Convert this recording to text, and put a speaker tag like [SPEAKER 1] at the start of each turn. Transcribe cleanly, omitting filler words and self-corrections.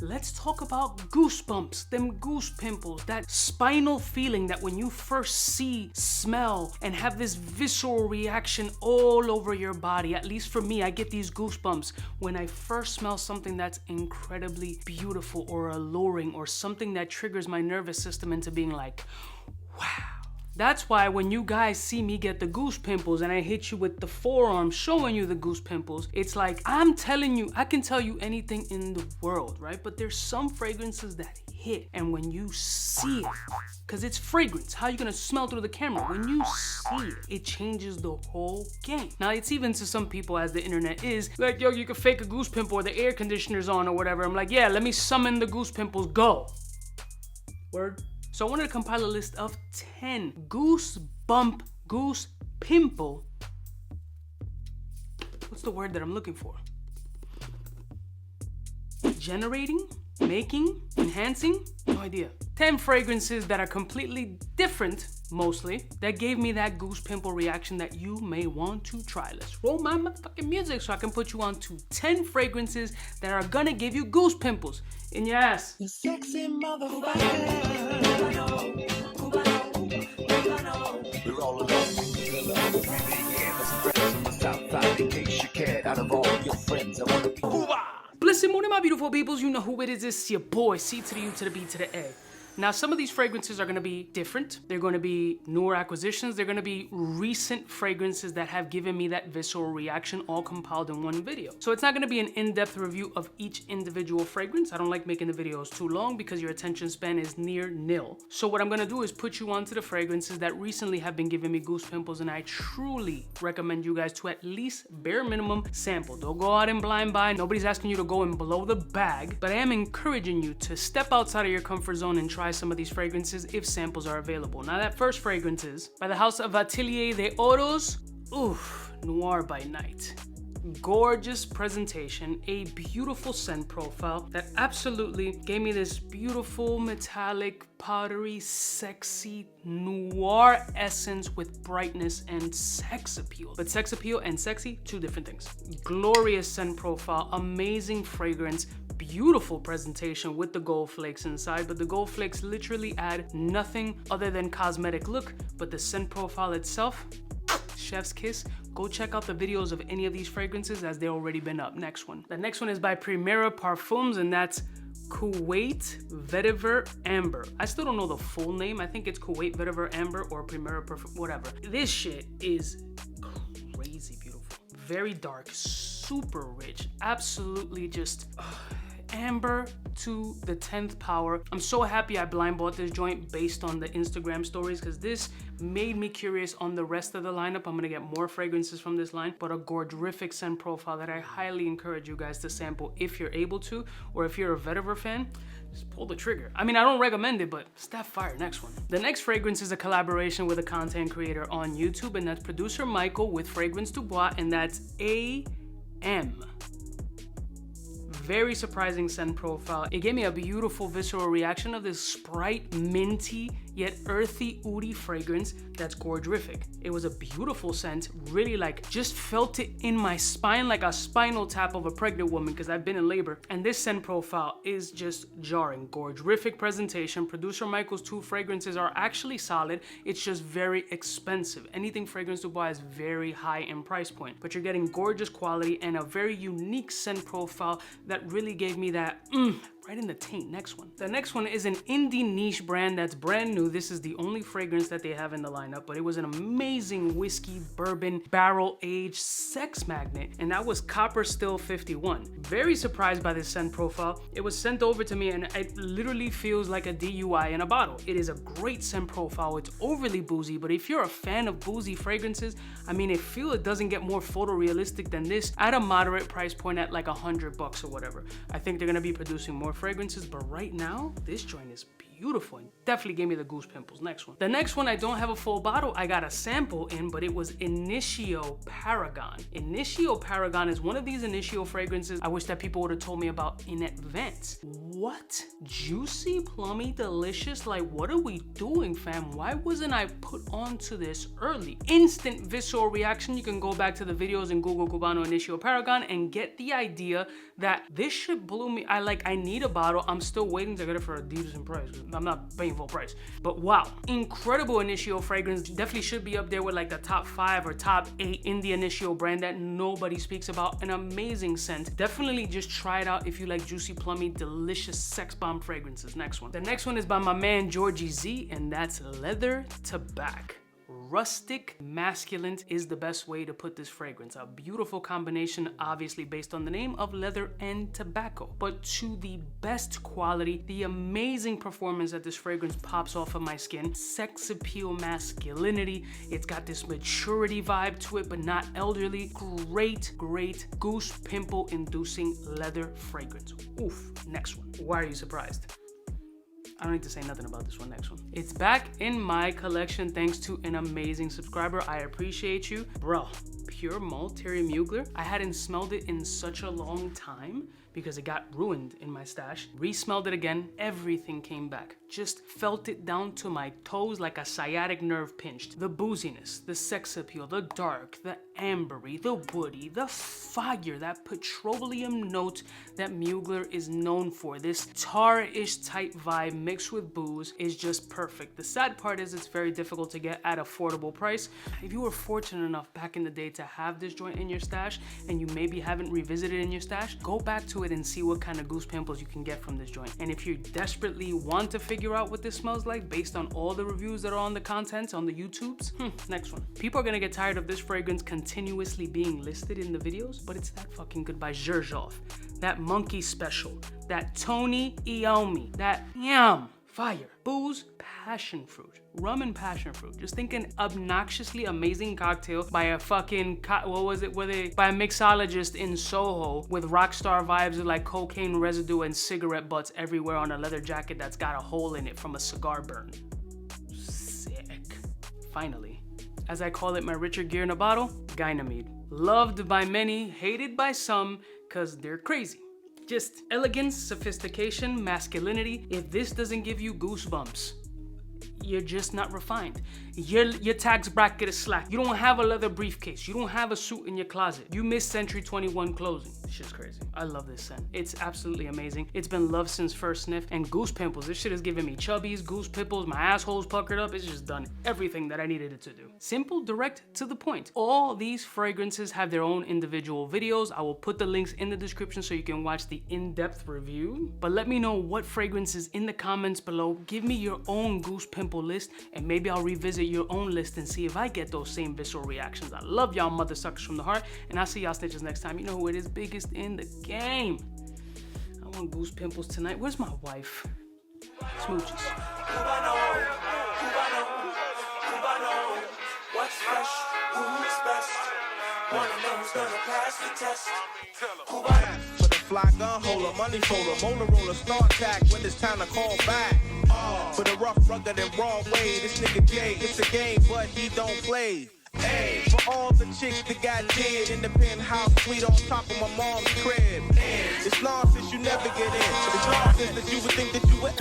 [SPEAKER 1] let's talk about goosebumps, them goose pimples, that spinal feeling that when you first see, smell, and have this visceral reaction all over your body. At least for me, I get these goosebumps when I first smell something that's incredibly beautiful or alluring or something that triggers my nervous system into being like, wow. That's why when you guys see me get the goose pimples and I hit you with the forearm showing you the goose pimples, it's like, I'm telling you, I can tell you anything in the world, right? But there's some fragrances that hit, and when you see it, because it's fragrance, how are you gonna smell through the camera? When you see it, it changes the whole game. Now, it's even to some people, as the internet is, like, yo, you can fake a goose pimple or the air conditioner's on or whatever. I'm like, yeah, let me summon the goose pimples, go. Word? So I wanted to compile a list of 10 goose pimple. What's the word that I'm looking for? Generating, making, enhancing, no idea. 10 fragrances that are completely different, mostly, that gave me that goose pimple reaction that you may want to try. Let's roll my motherfucking music so I can put you on to 10 fragrances that are gonna give you goose pimples in your ass.
[SPEAKER 2] You sexy motherfucker. Kuwait. We're all alone. In case you cared, out of all your friends, I want to be Cuba.
[SPEAKER 1] Blessed morning, my beautiful peoples. You know who it is. It's your boy, C to the U to the B to the A. Now, some of these fragrances are gonna be different. They're gonna be newer acquisitions. They're gonna be recent fragrances that have given me that visceral reaction, all compiled in one video. So it's not gonna be an in-depth review of each individual fragrance. I don't like making the videos too long because your attention span is near nil. So what I'm gonna do is put you onto the fragrances that recently have been giving me goose pimples, and I truly recommend you guys to at least bare minimum sample. Don't go out and blind buy. Nobody's asking you to go and blow the bag, but I am encouraging you to step outside of your comfort zone and try some of these fragrances if samples are available. Now, that first fragrance is by the house of Atelier de Oros. Oof, Noir by night. Gorgeous presentation, a beautiful scent profile that absolutely gave me this beautiful, metallic, powdery, sexy noir essence with brightness and sex appeal. But sex appeal and sexy, two different things. Glorious scent profile, amazing fragrance, beautiful presentation with the gold flakes inside, but the gold flakes literally add nothing other than cosmetic look, but the scent profile itself, chef's kiss. Go check out the videos of any of these fragrances as they've already been up. Next one. The next one is by Primera Perfumes, and that's Kuwait Vetiver Amber. I still don't know the full name. I think it's Kuwait Vetiver Amber or Primera Perfume, whatever. This shit is crazy beautiful. Very dark, super rich, absolutely just amber to the 10th power. I'm so happy I blind bought this joint based on the Instagram stories, because this made me curious on the rest of the lineup. I'm gonna get more fragrances from this line, but a gorgerific scent profile that I highly encourage you guys to sample if you're able to, or if you're a Vetiver fan, just pull the trigger. I mean, I don't recommend it, but it's that fire. Next one. The next fragrance is a collaboration with a content creator on YouTube, and that's producer Michael with Fragrance DuBois, and that's AM. Very surprising scent profile. It gave me a beautiful visceral reaction of this Sprite minty yet earthy oudy fragrance that's gorgerific. It was a beautiful scent, really like just felt it in my spine like a spinal tap of a pregnant woman, because I've been in labor. And this scent profile is just jarring. Gorgerific presentation. Producer Michael's two fragrances are actually solid. It's just very expensive. Anything Fragrance DuBois is very high in price point, but you're getting gorgeous quality and a very unique scent profile that really gave me that right in the taint. Next one. The next one is an indie niche brand that's brand new. This is the only fragrance that they have in the lineup, but it was an amazing whiskey bourbon barrel aged sex magnet, and that was Copper Still 51. Very surprised by this scent profile. It was sent over to me and it literally feels like a DUI in a bottle. It is a great scent profile. It's overly boozy, but if you're a fan of boozy fragrances, I mean, I feel it doesn't get more photorealistic than this at a moderate price point at like $100 or whatever. I think they're gonna be producing more fragrances, but right now, this joint is beautiful. beautiful and definitely gave me the goose pimples. Next one. The next one, I don't have a full bottle. I got a sample in, but it was Initio Paragon. Initio Paragon is one of these Initio fragrances I wish that people would have told me about in advance. What? Juicy, plummy, delicious? Like, what are we doing, fam? Why wasn't I put onto this early? Instant visceral reaction. You can go back to the videos and Google Cubano Initio Paragon and get the idea that this shit blew me. I need a bottle. I'm still waiting to get it for a decent price. I'm not paying full price. But wow, incredible Initio fragrance. Definitely should be up there with like the top 5 or top 8 in the Initio brand that nobody speaks about. An amazing scent. Definitely just try it out if you like juicy, plummy, delicious sex bomb fragrances. Next one. The next one is by my man Georgie Z, and that's Leather Tobacco. Rustic masculine is the best way to put this fragrance. A beautiful combination, obviously based on the name of leather and tobacco, but to the best quality, the amazing performance that this fragrance pops off of my skin. Sex appeal, masculinity. It's got this maturity vibe to it, but not elderly. Great goose pimple inducing leather fragrance. Oof. Next one. Why are you surprised? I don't need to say nothing about this one. Next one. It's back in my collection thanks to an amazing subscriber. I appreciate you. Bro, pure malt Thierry Mugler. I hadn't smelled it in such a long time because it got ruined in my stash. Re-smelled it again, everything came back. Just felt it down to my toes like a sciatic nerve pinched. The booziness, the sex appeal, the dark, the ambery, the woody, the fire, that petroleum note that Mugler is known for. This tar-ish type vibe mixed with booze is just perfect. The sad part is it's very difficult to get at affordable price. If you were fortunate enough back in the day to have this joint in your stash and you maybe haven't revisited it in your stash, go back to it and see what kind of goose pimples you can get from this joint. And if you desperately want to figure out what this smells like based on all the reviews that are on the content on the YouTubes, next one. People are gonna get tired of this fragrance continuously being listed in the videos, but it's that fucking good by Xerjoff. That monkey special, that Tony Iommi, that yum, fire, booze, passion fruit, rum and passion fruit. Just think an obnoxiously amazing cocktail by a fucking, by a mixologist in Soho with rock star vibes of like cocaine residue and cigarette butts everywhere on a leather jacket that's got a hole in it from a cigar burn. Sick. Finally, as I call it my Richard Gere in a bottle, Gynamide. Loved by many, hated by some, cause they're crazy. Just elegance, sophistication, masculinity. If this doesn't give you goosebumps, you're just not refined. Your tax bracket is slack. You don't have a leather briefcase. You don't have a suit in your closet. You miss Century 21 clothing. This shit's crazy. I love this scent. It's absolutely amazing. It's been loved since first sniff. And goose pimples, this shit has given me chubbies, goose pimples, my asshole's puckered up. It's just done everything that I needed it to do. Simple, direct, to the point. All these fragrances have their own individual videos. I will put the links in the description so you can watch the in-depth review. But let me know what fragrances in the comments below. Give me your own goose pimple list and maybe I'll revisit your own list and see if I get those same visceral reactions. I love y'all mother suckers from the heart, and I'll see y'all snitches next time. You know who it is, biggest in the game. I want goose pimples tonight. Where's my wife? Smooches.
[SPEAKER 3] Cubaknow, what's fresh, who's best? One of them's gonna pass the test.
[SPEAKER 4] For the fly gun holder, money folder, molar roller, start tag when it's time to call back. For the rough, rugged, and raw way, this nigga Jay, it's a game, but he don't play. Hey, for all the chicks that got dead in the penthouse suite on top of my mom's crib. It's nonsense you never get in. It's nonsense that you would think that you would